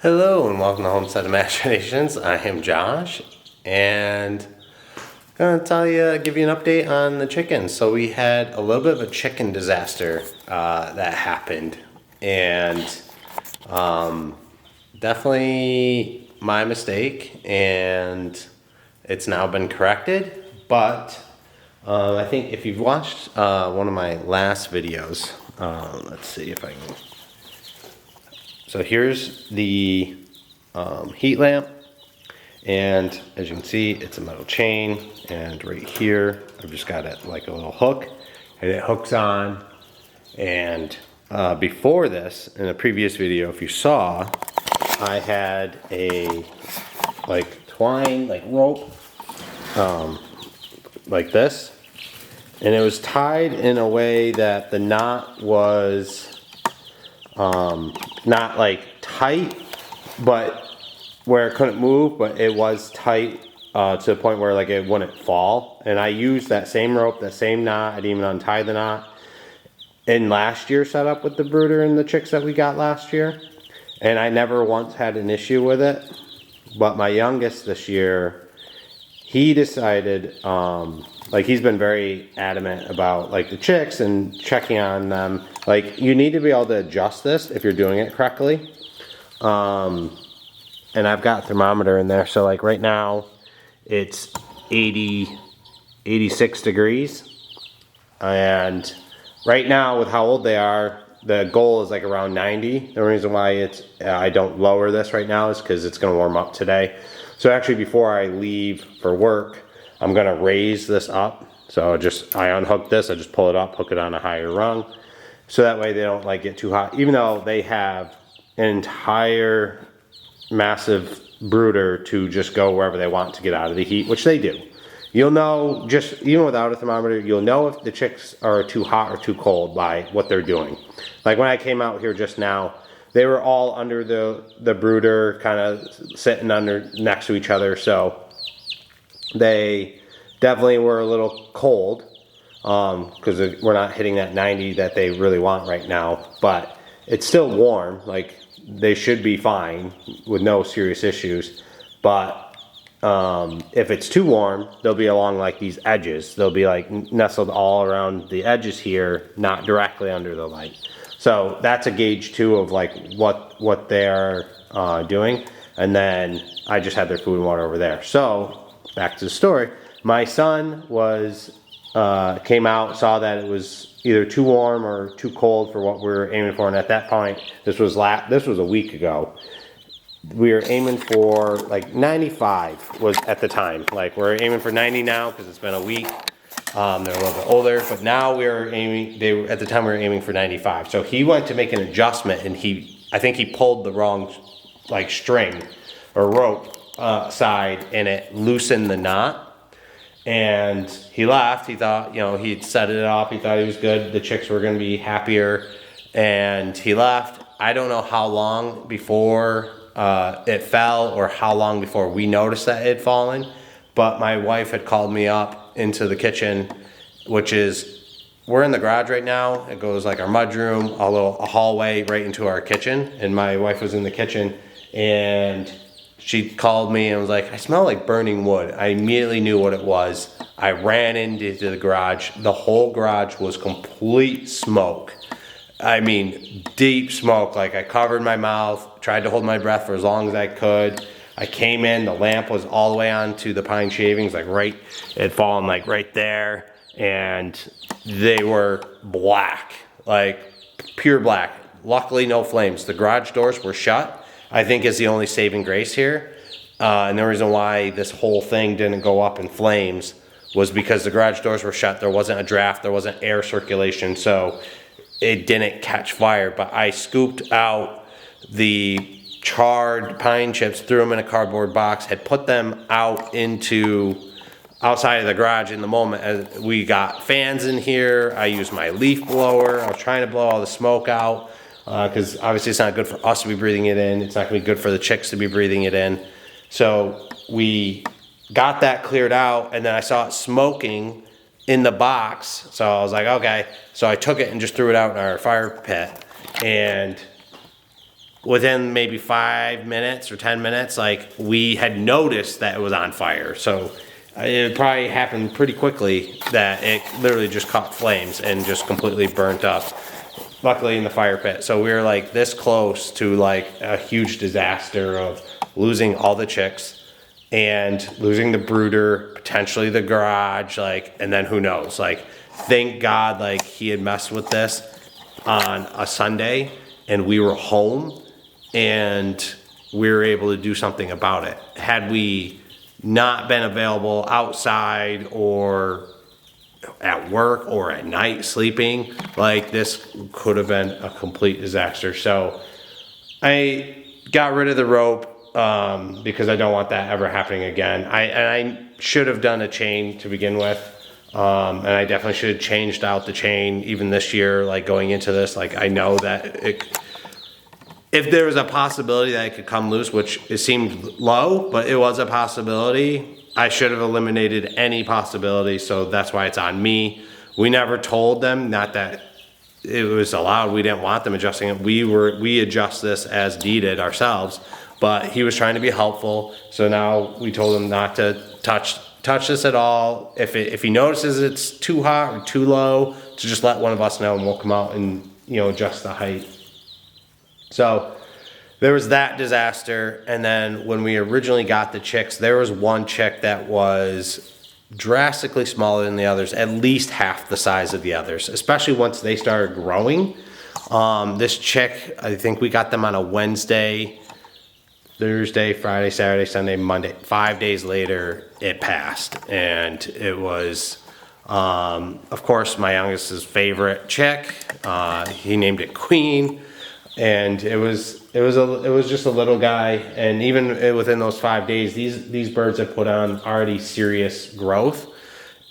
Hello and welcome to Homestead Imaginations. I am Josh and I'm gonna give you an update on the chickens. So we had a little bit of a chicken disaster that happened, and definitely my mistake, and it's now been corrected. But I think if you've watched one of my last videos, let's see if I can. So here's the heat lamp, and as you can see, it's a metal chain, and right here I've just got it like a little hook, and it hooks on. And before this, in a previous video, if you saw, I had a twine rope like this, and it was tied in a way that the knot was not tight, but where it couldn't move, but it was tight to the point where it wouldn't fall. And I used that same rope, that same knot. I didn't even untie the knot in last year's setup with the brooder and the chicks that we got last year, and I never once had an issue with it. But my youngest this year, he decided he's been very adamant about the chicks and checking on them. You need to be able to adjust this if you're doing it correctly. And I've got a thermometer in there, so right now it's 86 degrees. And right now, with how old they are, the goal is around 90. The reason why I don't lower this right now is because it's gonna warm up today. So actually, before I leave for work, I'm gonna raise this up. So I unhook this, I just pull it up, hook it on a higher rung, so that way they don't get too hot. Even though they have an entire massive brooder to just go wherever they want to get out of the heat, which they do. You'll know, just even without a thermometer, you'll know if the chicks are too hot or too cold by what they're doing. When I came out here just now, they were all under the brooder, kind of sitting under next to each other, so they definitely were a little cold, because we're not hitting that 90 that they really want right now, but it's still warm. They should be fine with no serious issues. But if it's too warm, they'll be along these edges. They'll be nestled all around the edges here, not directly under the light. So that's a gauge too of what they're doing. And then I just had their food and water over there. So back to the story. My son came out, saw that it was either too warm or too cold for what we were aiming for, and at that point, this was a week ago. We were aiming for 95 was at the time. We're aiming for 90 now because it's been a week. They're a little bit older, but now at the time we were aiming for 95. So he went to make an adjustment, and I think he pulled the wrong string or rope side, and it loosened the knot. And he left. He thought, he'd set it up. He thought he was good. The chicks were going to be happier. And he left. I don't know how long before it fell or how long before we noticed that it had fallen. But my wife had called me up into the kitchen, we're in the garage right now. It goes our mudroom, a hallway right into our kitchen. And my wife was in the kitchen, and she called me and was like, I smell burning wood. I immediately knew what it was. I ran into the garage. The whole garage was complete smoke. I mean, deep smoke. I covered my mouth, tried to hold my breath for as long as I could. I came in, the lamp was all the way onto the pine shavings, it had fallen right there. And they were black, pure black. Luckily, no flames. The garage doors were shut, I think, is the only saving grace here. And the reason why this whole thing didn't go up in flames was because the garage doors were shut. There wasn't a draft, there wasn't air circulation, so it didn't catch fire. But I scooped out the charred pine chips, threw them in a cardboard box, had put them outside of the garage in the moment. As we got fans in here, I used my leaf blower. I was trying to blow all the smoke out, because obviously it's not good for us to be breathing it in. It's not going to be good for the chicks to be breathing it in. So we got that cleared out, and then I saw it smoking in the box. So I was like, okay. So I took it and just threw it out in our fire pit. And within maybe 5 minutes or 10 minutes, like we had noticed that it was on fire. So it probably happened pretty quickly that it literally just caught flames and just completely burnt up. Luckily in the fire pit. So we were like this close to like a huge disaster of losing all the chicks and losing the brooder, potentially the garage, like, and then who knows, like, thank God, like, he had messed with this on a Sunday and we were home and we were able to do something about it. Had we not been available outside or at work or at night sleeping, like, this could have been a complete disaster. So I got rid of the rope because I don't want that ever happening again. I should have done a chain to begin with, and I definitely should have changed out the chain even this year, like going into this. Like, I know that if there was a possibility that it could come loose, which it seemed low, but it was a possibility, I should have eliminated any possibility. So that's why it's on me. We never told them, not that it was allowed, we didn't want them adjusting it. We adjust this as needed ourselves, but he was trying to be helpful. So now we told him not to touch this at all. If he notices it's too hot or too low, to just let one of us know and we'll come out and, you know, adjust the height. So there was that disaster. And then when we originally got the chicks, there was one chick that was drastically smaller than the others, at least half the size of the others, especially once they started growing. This chick, I think we got them on a Wednesday, Thursday, Friday, Saturday, Sunday, Monday. 5 days later, it passed. And it was, of course, my youngest's favorite chick. He named it Queen. And it was just a little guy. And even within those 5 days, these birds have put on already serious growth.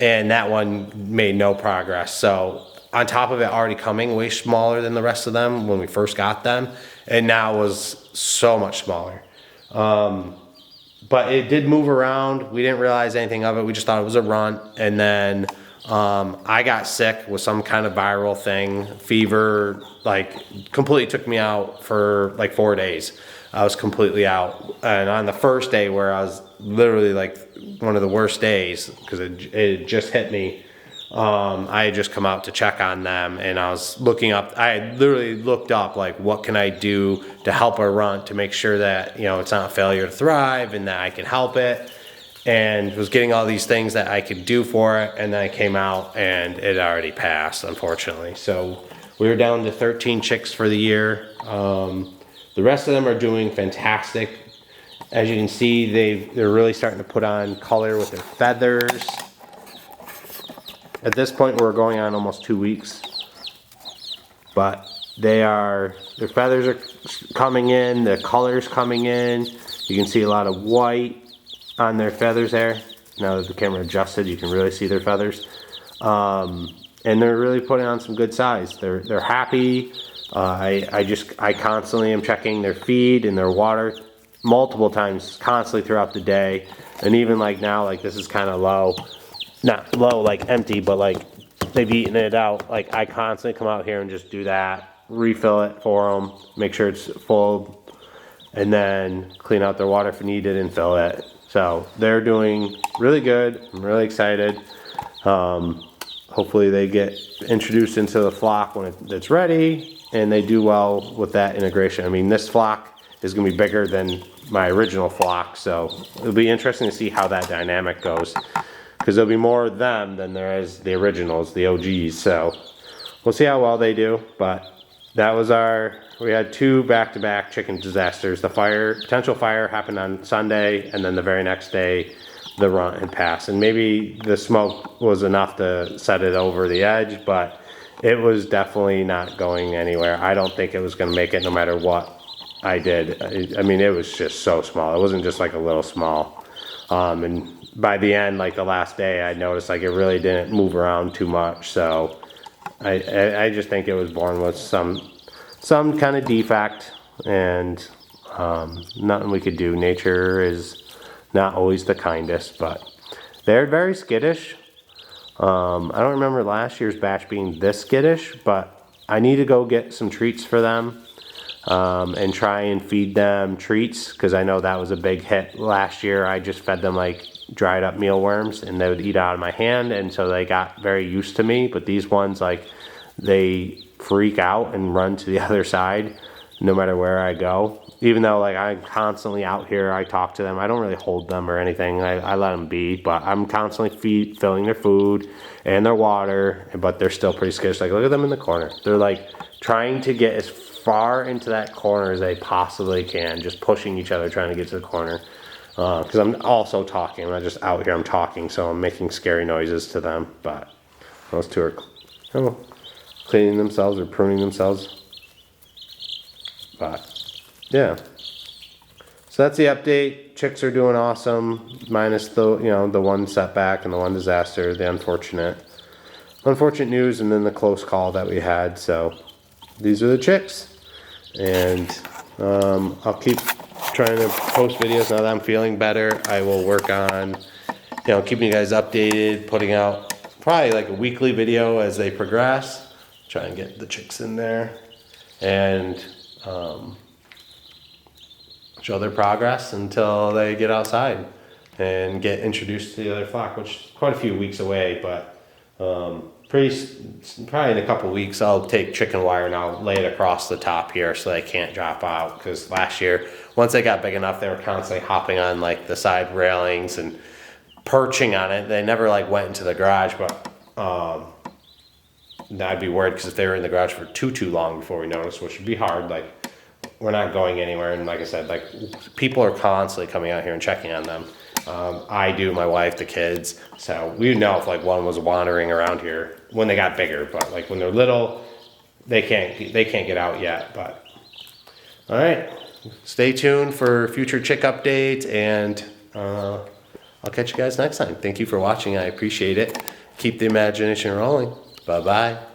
And that one made no progress. So on top of it already coming way smaller than the rest of them when we first got them, and now was so much smaller. But it did move around. We didn't realize anything of it. We just thought it was a runt. And then I got sick with some kind of viral thing, fever, like completely took me out for like 4 days. I was completely out. And on the first day, where I was literally like one of the worst days because it just hit me, I had just come out to check on them, and I was looking up. I had literally looked up, like, what can I do to help a runt to make sure that, you know, it's not a failure to thrive and that I can help it, and was getting all these things that I could do for it. And then I came out and it already passed, unfortunately. So we were down to 13 chicks for the year. The rest of them are doing fantastic. As you can see, they're really starting to put on color with their feathers. At this point, we're going on almost 2 weeks, but their feathers are coming in, the color's coming in. You can see a lot of white on their feathers there. Now that the camera adjusted, you can really see their feathers. And they're really putting on some good size. They're happy. I constantly am checking their feed and their water multiple times, constantly throughout the day. And even like now, like this is kind of low. Not low, like empty, but like they've eaten it out. Like I constantly come out here and just do that, refill it for them, make sure it's full, and then clean out their water if needed and fill it. So they're doing really good. I'm really excited. Hopefully they get introduced into the flock when it's ready, and they do well with that integration. I mean, this flock is going to be bigger than my original flock, so it'll be interesting to see how that dynamic goes, because there'll be more of them than there is the originals, the OGs. So we'll see how well they do. But that was we had 2 back-to-back chicken disasters. The potential fire happened on Sunday, and then the very next day the runt had passed. And maybe the smoke was enough to set it over the edge, but it was definitely not going anywhere. I don't think it was going to make it no matter what I did. I mean, it was just so small. It wasn't just like a little small. And by the end, like the last day, I noticed like it really didn't move around too much. So I just think it was born with some kind of defect, and nothing we could do. Nature is not always the kindest, but they're very skittish. I don't remember last year's batch being this skittish, but I need to go get some treats for them. and try and feed them treats, because I know that was a big hit last year. I just fed them like dried up mealworms and they would eat out of my hand, and so they got very used to me. But these ones, like, they freak out and run to the other side no matter where I go. Even though like I'm constantly out here, I talk to them. I don't really hold them or anything. I let them be, but I'm constantly filling their food and their water, but they're still pretty scared. Like, look at them in the corner. They're like trying to get as far into that corner as they possibly can, just pushing each other, trying to get to the corner. Because I'm also talking. I'm not just out here, I'm talking, so I'm making scary noises to them. But those two are cleaning themselves or pruning themselves. But yeah, so that's the update. Chicks are doing awesome, minus the the one setback and the one disaster, the unfortunate news, and then the close call that we had. So these are the chicks, and I'll keep trying to post videos now that I'm feeling better. I will work on keeping you guys updated, putting out probably like a weekly video as they progress. Try and get the chicks in there and show their progress until they get outside and get introduced to the other flock, which is quite a few weeks away. But probably in a couple weeks, I'll take chicken wire and I'll lay it across the top here so they can't drop out. Because last year, once they got big enough, they were constantly hopping on like the side railings and perching on it. They never like went into the garage, but I'd be worried because if they were in the garage for too long before we noticed, which would be hard, like we're not going anywhere. And like I said, like people are constantly coming out here and checking on them. I do, my wife, the kids. So we know if like one was wandering around here when they got bigger, but like when they're little, they can't get out yet. But all right, stay tuned for future chick updates, and I'll catch you guys next time. Thank you for watching. I appreciate it. Keep the imagination rolling. Bye-bye.